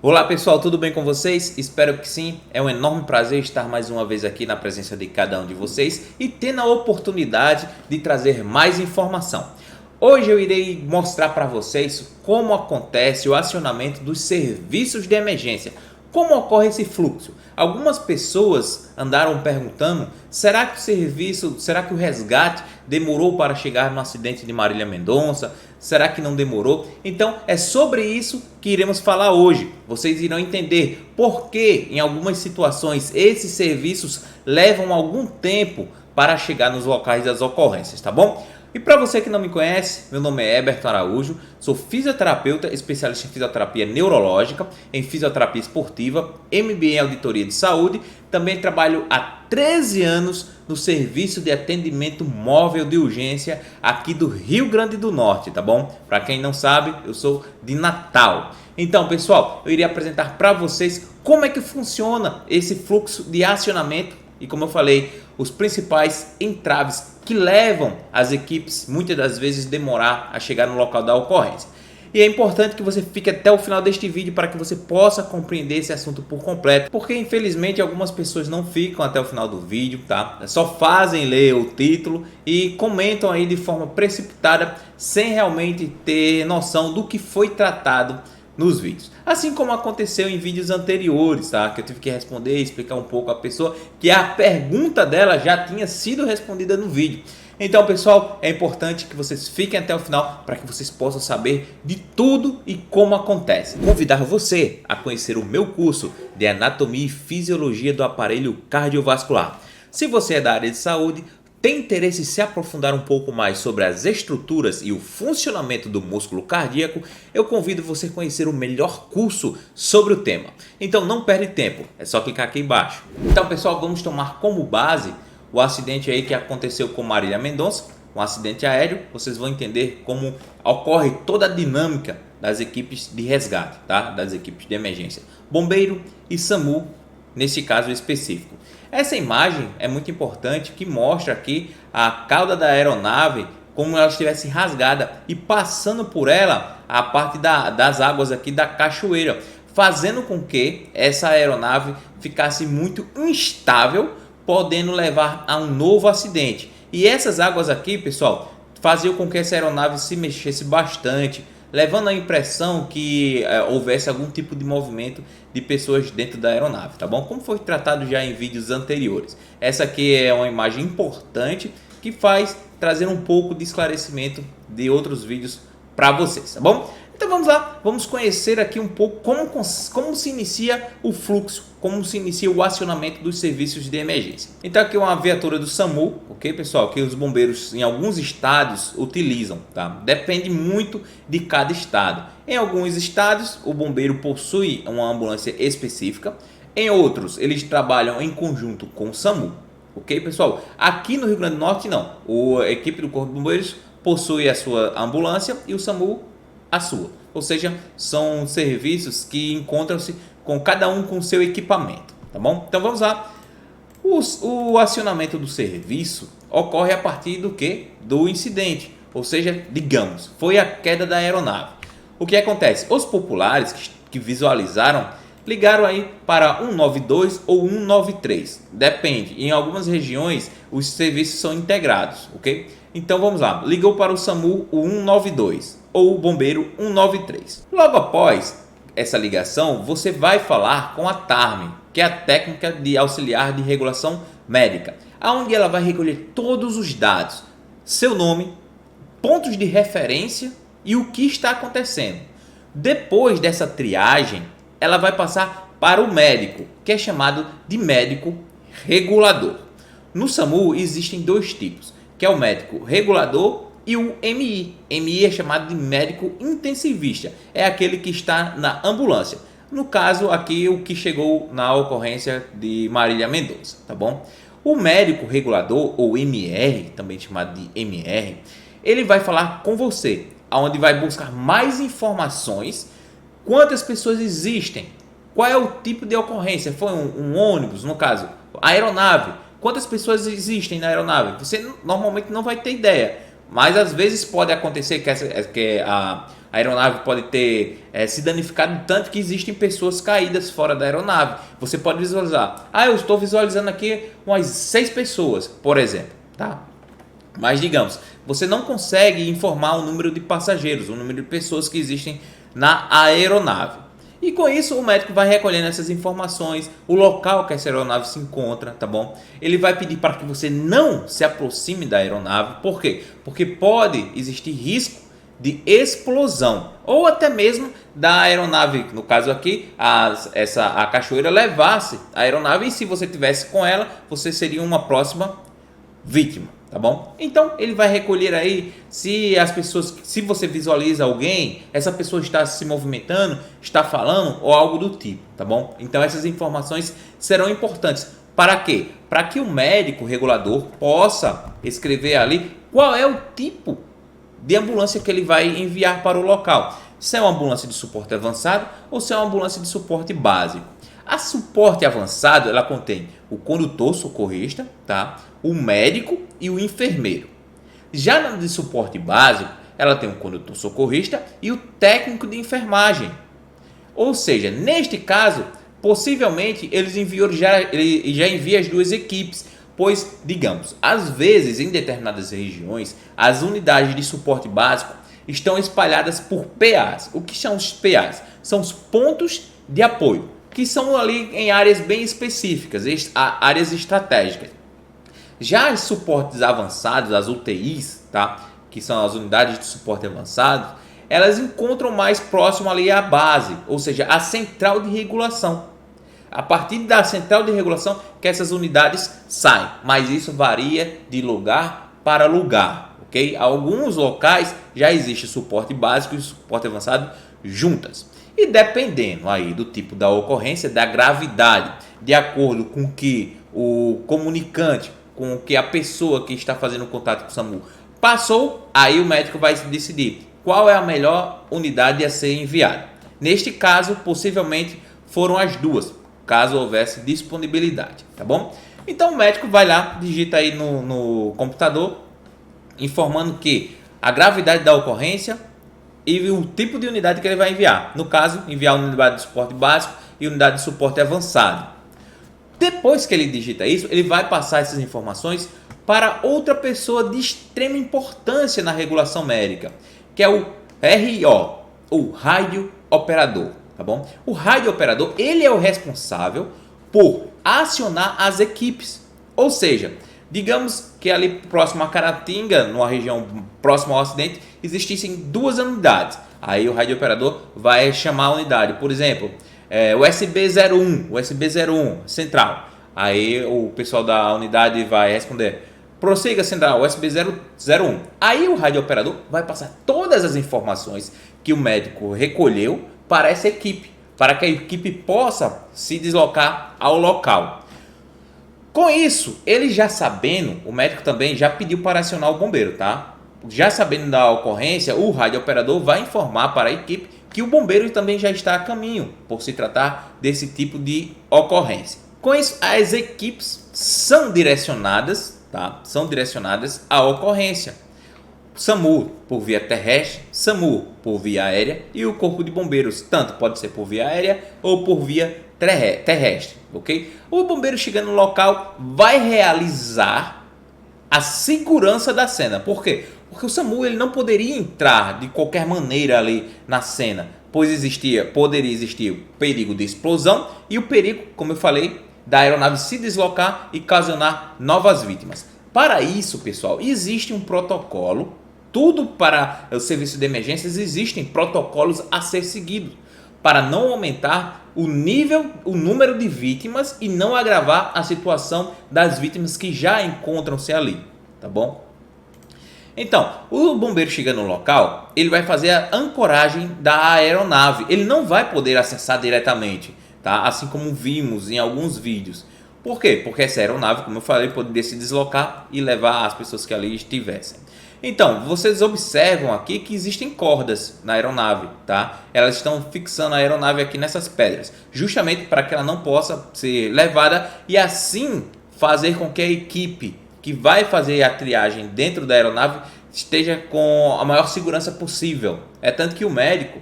Olá pessoal, tudo bem com vocês? Espero que sim. É um enorme prazer estar mais uma vez aqui na presença de cada um de vocês e tendo a oportunidade de trazer mais informação. Hoje eu irei mostrar para vocês como acontece o acionamento dos serviços de emergência. Como ocorre esse fluxo? Algumas pessoas andaram perguntando, será que o resgate demorou para chegar no acidente de Marília Mendonça? Será que não demorou? Então é sobre isso que iremos falar hoje. Vocês irão entender por que em algumas situações esses serviços levam algum tempo para chegar nos locais das ocorrências, tá bom? E para você que não me conhece, meu nome é Heberton Araújo, sou fisioterapeuta, especialista em fisioterapia neurológica, em fisioterapia esportiva, MBA em auditoria de saúde, também trabalho há 13 anos no serviço de atendimento móvel de urgência aqui do Rio Grande do Norte, tá bom? Para quem não sabe, eu sou de Natal. Então, pessoal, eu iria apresentar para vocês como é que funciona esse fluxo de acionamento e, como eu falei, os principais entraves que levam as equipes muitas das vezes demorar a chegar no local da ocorrência. E é importante que você fique até o final deste vídeo para que você possa compreender esse assunto por completo, porque infelizmente algumas pessoas não ficam até o final do vídeo, tá? Só fazem ler o título e comentam aí de forma precipitada, sem realmente ter noção do que foi tratado nos vídeos. Assim como aconteceu em vídeos anteriores, tá? Que eu tive que responder e explicar um pouco a pessoa que a pergunta dela já tinha sido respondida no vídeo. Então, pessoal, é importante que vocês fiquem até o final para que vocês possam saber de tudo e como acontece. Convidar você a conhecer o meu curso de Anatomia e Fisiologia do Aparelho Cardiovascular. Se você é da área de saúde, tem interesse em se aprofundar um pouco mais sobre as estruturas e o funcionamento do músculo cardíaco, eu convido você a conhecer o melhor curso sobre o tema. Então não perde tempo, é só clicar aqui embaixo. Então pessoal, vamos tomar como base o acidente aí que aconteceu com Marília Mendonça, um acidente aéreo. Vocês vão entender como ocorre toda a dinâmica das equipes de resgate, tá? Das equipes de emergência, bombeiro e SAMU nesse caso específico. Essa imagem é muito importante, que mostra aqui a cauda da aeronave como ela estivesse rasgada e passando por ela a parte das águas aqui da cachoeira, fazendo com que essa aeronave ficasse muito instável, podendo levar a um novo acidente. E essas águas aqui, pessoal, faziam com que essa aeronave se mexesse bastante, levando a impressão que houvesse algum tipo de movimento de pessoas dentro da aeronave, tá bom? Como foi tratado já em vídeos anteriores. Essa aqui é uma imagem importante que faz trazer um pouco de esclarecimento de outros vídeos para vocês, tá bom? Então vamos lá, vamos conhecer aqui um pouco como se inicia o fluxo, como se inicia o acionamento dos serviços de emergência. Então aqui é uma viatura do SAMU, ok pessoal, que os bombeiros em alguns estados utilizam, tá? Depende muito de cada estado. Em alguns estados o bombeiro possui uma ambulância específica, em outros eles trabalham em conjunto com o SAMU, ok pessoal? Aqui no Rio Grande do Norte não, a equipe do Corpo de Bombeiros possui a sua ambulância e o SAMU a sua, ou seja, são serviços que encontram-se com cada um com seu equipamento, tá bom? Então vamos lá. O acionamento do serviço ocorre a partir do que? Do incidente, ou seja, digamos, foi a queda da aeronave. O que acontece? Os populares que visualizaram ligaram aí para 192 ou 193, depende. Em algumas regiões os serviços são integrados, ok? Então vamos lá, ligou para o SAMU o 192 ou o bombeiro 193. Logo após essa ligação, você vai falar com a TARME, que é a técnica de auxiliar de regulação médica, onde ela vai recolher todos os dados, seu nome, pontos de referência e o que está acontecendo. Depois dessa triagem, ela vai passar para o médico, que é chamado de médico regulador. No SAMU existem dois tipos, que é o médico regulador e o MI. MI é chamado de médico intensivista, é aquele que está na ambulância. No caso aqui, o que chegou na ocorrência de Marília Mendonça, tá bom? O médico regulador, ou MR, também chamado de MR, ele vai falar com você, onde vai buscar mais informações, quantas pessoas existem, qual é o tipo de ocorrência, foi um ônibus, no caso, a aeronave, quantas pessoas existem na aeronave, você normalmente não vai ter ideia. Mas às vezes pode acontecer que a aeronave pode ter se danificado tanto que existem pessoas caídas fora da aeronave. Você pode visualizar. Eu estou visualizando aqui umas 6 pessoas, por exemplo, tá? Mas digamos, você não consegue informar o número de passageiros, o número de pessoas que existem na aeronave. E com isso o médico vai recolhendo essas informações, o local que essa aeronave se encontra, tá bom? Ele vai pedir para que você não se aproxime da aeronave. Por quê? Porque pode existir risco de explosão ou até mesmo da aeronave, no caso aqui, a cachoeira levasse a aeronave e se você tivesse com ela, você seria uma próxima vítima, tá bom? Então ele vai recolher aí se você visualiza alguém, essa pessoa está se movimentando, está falando ou algo do tipo, tá bom? Então essas informações serão importantes. Para quê? Para que o médico regulador possa escrever ali qual é o tipo de ambulância que ele vai enviar para o local. Se é uma ambulância de suporte avançado ou se é uma ambulância de suporte básico. A suporte avançado, ela contém o condutor socorrista, tá? O médico e o enfermeiro. Já na de suporte básico, ela tem o condutor socorrista e o técnico de enfermagem. Ou seja, neste caso, possivelmente ele já envia as 2 equipes, pois, digamos, às vezes em determinadas regiões, as unidades de suporte básico estão espalhadas por PAs. O que são os PAs? São os pontos de apoio, que são ali em áreas bem específicas, áreas estratégicas. Já os suportes avançados, as UTIs, tá? Que são as unidades de suporte avançado, elas encontram mais próximo ali à base, ou seja, a central de regulação. A partir da central de regulação que essas unidades saem, mas isso varia de lugar para lugar, ok? Alguns locais já existe suporte básico e suporte avançado juntas. E dependendo aí do tipo da ocorrência, da gravidade, de acordo com que o comunicante, com que a pessoa que está fazendo contato com o SAMU passou, aí o médico vai decidir qual é a melhor unidade a ser enviada. Neste caso, possivelmente foram as 2, caso houvesse disponibilidade, tá bom? Então o médico vai lá, digita aí no computador, informando que a gravidade da ocorrência e o tipo de unidade que ele vai enviar. No caso, enviar unidade de suporte básico e unidade de suporte avançado. Depois que ele digita isso, ele vai passar essas informações para outra pessoa de extrema importância na regulação médica, que é o RO, o rádio operador, tá bom? O rádio operador, ele é o responsável por acionar as equipes. Ou seja, digamos que ali próximo a Caratinga, numa região próxima ao acidente, existissem 2 unidades. Aí o rádio operador vai chamar a unidade, por exemplo, USB 01, central. Aí o pessoal da unidade vai responder: prossiga central, USB 001. Aí o rádio operador vai passar todas as informações que o médico recolheu para essa equipe, para que a equipe possa se deslocar ao local. Com isso, ele já sabendo, o médico também já pediu para acionar o bombeiro, tá? Já sabendo da ocorrência, o rádio operador vai informar para a equipe que o bombeiro também já está a caminho, por se tratar desse tipo de ocorrência. Com isso, as equipes são direcionadas, tá? São direcionadas à ocorrência. SAMU por via terrestre, SAMU por via aérea e o corpo de bombeiros, tanto pode ser por via aérea ou por via terrestre, ok? O bombeiro chegando no local vai realizar a segurança da cena. Por quê? Porque o SAMU ele não poderia entrar de qualquer maneira ali na cena, pois poderia existir o perigo de explosão e o perigo, como eu falei, da aeronave se deslocar e ocasionar novas vítimas. Para isso, pessoal, existe um protocolo. Tudo para o serviço de emergências existem protocolos a ser seguidos para não aumentar o número de vítimas e não agravar a situação das vítimas que já encontram-se ali, tá bom? Então, o bombeiro chega no local, ele vai fazer a ancoragem da aeronave. Ele não vai poder acessar diretamente, tá? Assim como vimos em alguns vídeos. Por quê? Porque essa aeronave, como eu falei, poderia se deslocar e levar as pessoas que ali estivessem. Então, vocês observam aqui que existem cordas na aeronave, tá? Elas estão fixando a aeronave aqui nessas pedras, justamente para que ela não possa ser levada e assim fazer com que a equipe que vai fazer a triagem dentro da aeronave esteja com a maior segurança possível. É tanto que o médico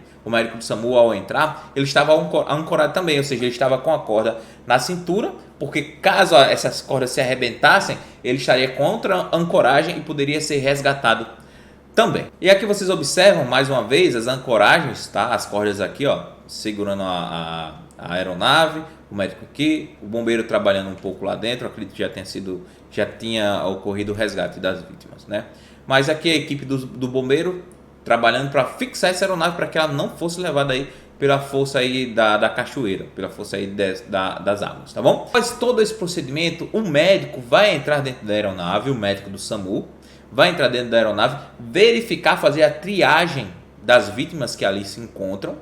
do SAMU, ao entrar, ele estava ancorado também, ou seja, ele estava com a corda na cintura, porque caso essas cordas se arrebentassem, ele estaria contra ancoragem e poderia ser resgatado também. E aqui vocês observam mais uma vez as ancoragens, tá? As cordas aqui, ó, segurando a aeronave, o médico aqui, o bombeiro trabalhando um pouco lá dentro. Acredito que já tinha ocorrido o resgate das vítimas, né? Mas aqui a equipe do bombeiro trabalhando para fixar essa aeronave para que ela não fosse levada aí pela força aí da cachoeira, pela força aí das águas, tá bom? Após todo esse procedimento, o médico vai entrar dentro da aeronave, o médico do SAMU vai entrar dentro da aeronave, verificar, fazer a triagem das vítimas que ali se encontram,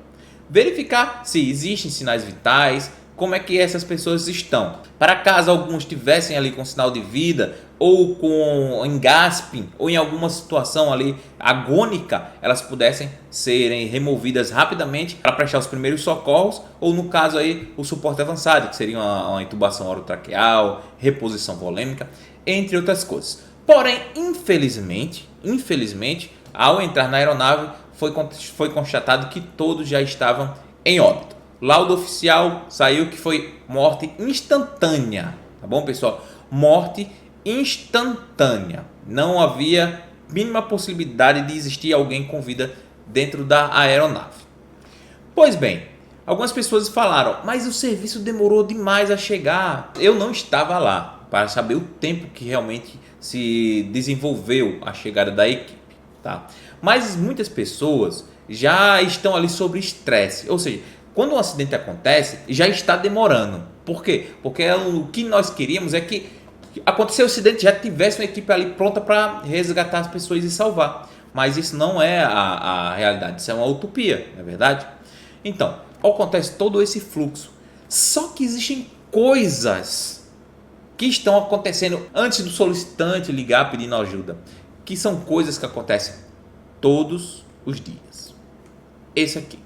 verificar se existem sinais vitais, como é que essas pessoas estão. Para caso alguns estivessem ali com sinal de vida, ou com engaspe, ou em alguma situação ali agônica, elas pudessem serem removidas rapidamente para prestar os primeiros socorros, ou no caso aí o suporte avançado, que seria uma intubação orotraqueal, reposição volêmica, entre outras coisas. Porém, infelizmente, ao entrar na aeronave, foi constatado que todos já estavam em óbito. Laudo oficial saiu que foi morte instantânea, tá bom, pessoal? Morte instantânea. Não havia mínima possibilidade de existir alguém com vida dentro da aeronave. Pois bem, algumas pessoas falaram, mas o serviço demorou demais a chegar. Eu não estava lá para saber o tempo que realmente se desenvolveu a chegada da equipe, tá? Mas muitas pessoas já estão ali sob estresse, ou seja, quando um acidente acontece, já está demorando. Por quê? Porque o que nós queríamos é que aconteceu o acidente, já tivesse uma equipe ali pronta para resgatar as pessoas e salvar. Mas isso não é a realidade, isso é uma utopia, não é verdade? Então, acontece todo esse fluxo. Só que existem coisas que estão acontecendo antes do solicitante ligar pedindo ajuda, que são coisas que acontecem todos os dias. Esse aqui.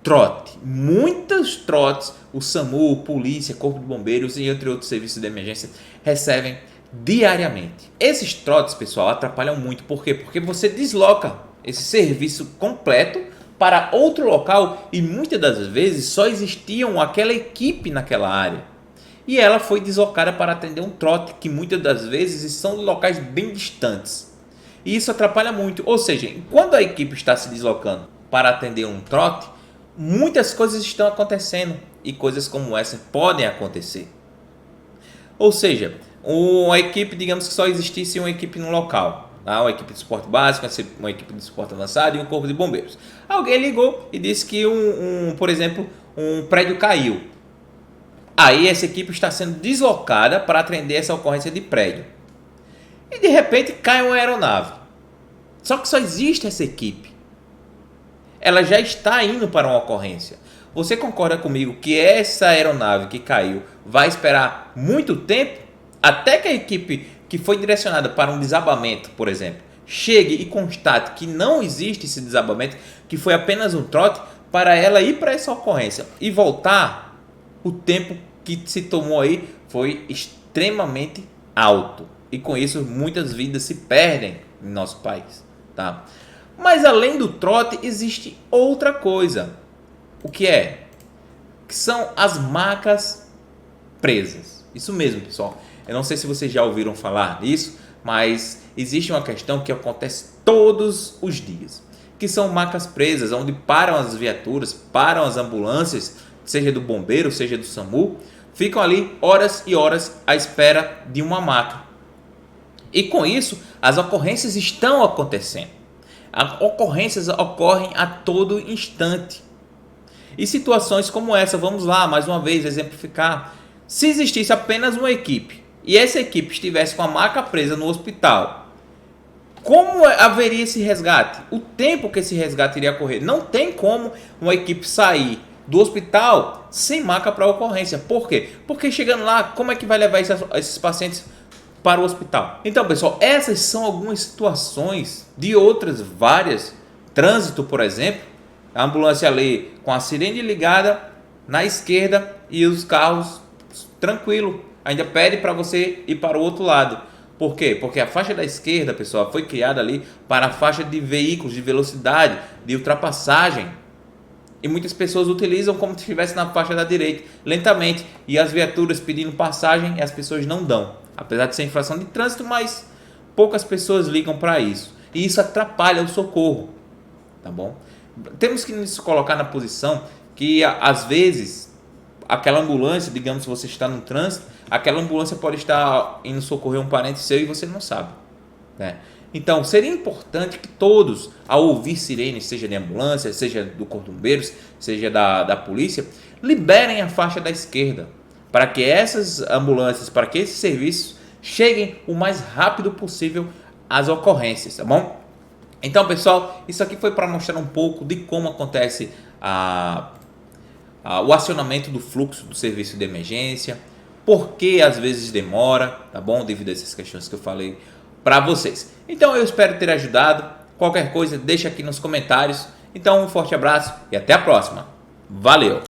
Trote, muitos trotes, o SAMU, polícia, corpo de bombeiros e entre outros serviços de emergência recebem diariamente. Esses trotes, pessoal, atrapalham muito. Por quê? Porque você desloca esse serviço completo para outro local e muitas das vezes só existia aquela equipe naquela área. E ela foi deslocada para atender um trote que muitas das vezes são locais bem distantes. E isso atrapalha muito. Ou seja, quando a equipe está se deslocando para atender um trote, muitas coisas estão acontecendo e coisas como essa podem acontecer. Ou seja, uma equipe, digamos que só existisse uma equipe no local, tá? Uma equipe de suporte básico, uma equipe de suporte avançado e um corpo de bombeiros. Alguém ligou e disse que, por exemplo, um prédio caiu. Aí essa equipe está sendo deslocada para atender essa ocorrência de prédio. E de repente cai uma aeronave. Só que só existe essa equipe. Ela já está indo para uma ocorrência. Você concorda comigo que essa aeronave que caiu vai esperar muito tempo até que a equipe que foi direcionada para um desabamento, por exemplo, chegue e constate que não existe esse desabamento, que foi apenas um trote, para ela ir para essa ocorrência e voltar? O tempo que se tomou aí foi extremamente alto. E com isso muitas vidas se perdem em nosso país, tá? Mas além do trote, existe outra coisa. O que é? Que são as macas presas. Isso mesmo, pessoal. Eu não sei se vocês já ouviram falar nisso, mas existe uma questão que acontece todos os dias, que são macas presas, onde param as viaturas, param as ambulâncias, seja do bombeiro, seja do SAMU, ficam ali horas e horas à espera de uma maca. E com isso, as ocorrências estão acontecendo. As ocorrências ocorrem a todo instante. E situações como essa, vamos lá, mais uma vez, exemplificar. Se existisse apenas uma equipe e essa equipe estivesse com a maca presa no hospital, como haveria esse resgate? O tempo que esse resgate iria correr? Não tem como uma equipe sair do hospital sem maca para a ocorrência. Por quê? Porque chegando lá, como é que vai levar esses pacientes para o hospital? Então, pessoal, essas são algumas situações de outras várias. Trânsito, por exemplo, a ambulância ali com a sirene ligada na esquerda e os carros tranquilo, ainda pede para você ir para o outro lado. Por quê? Porque a faixa da esquerda, pessoal, foi criada ali para a faixa de veículos de velocidade, de ultrapassagem. E muitas pessoas utilizam como se estivesse na faixa da direita, lentamente. E as viaturas pedindo passagem, as pessoas não dão. Apesar de ser infração de trânsito, mas poucas pessoas ligam para isso. E isso atrapalha o socorro. Tá bom? Temos que nos colocar na posição que, às vezes, aquela ambulância, digamos, se você está no trânsito, aquela ambulância pode estar indo socorrer um parente seu e você não sabe, né? Então, seria importante que todos, ao ouvir sirenes, seja de ambulância, seja do Corpo de Bombeiros, seja da polícia, liberem a faixa da esquerda, para que essas ambulâncias, para que esses serviços cheguem o mais rápido possível às ocorrências, tá bom? Então, pessoal, isso aqui foi para mostrar um pouco de como acontece o acionamento do fluxo do serviço de emergência, por que às vezes demora, tá bom? Devido a essas questões que eu falei para vocês. Então, eu espero ter ajudado. Qualquer coisa, deixa aqui nos comentários. Então, um forte abraço e até a próxima. Valeu!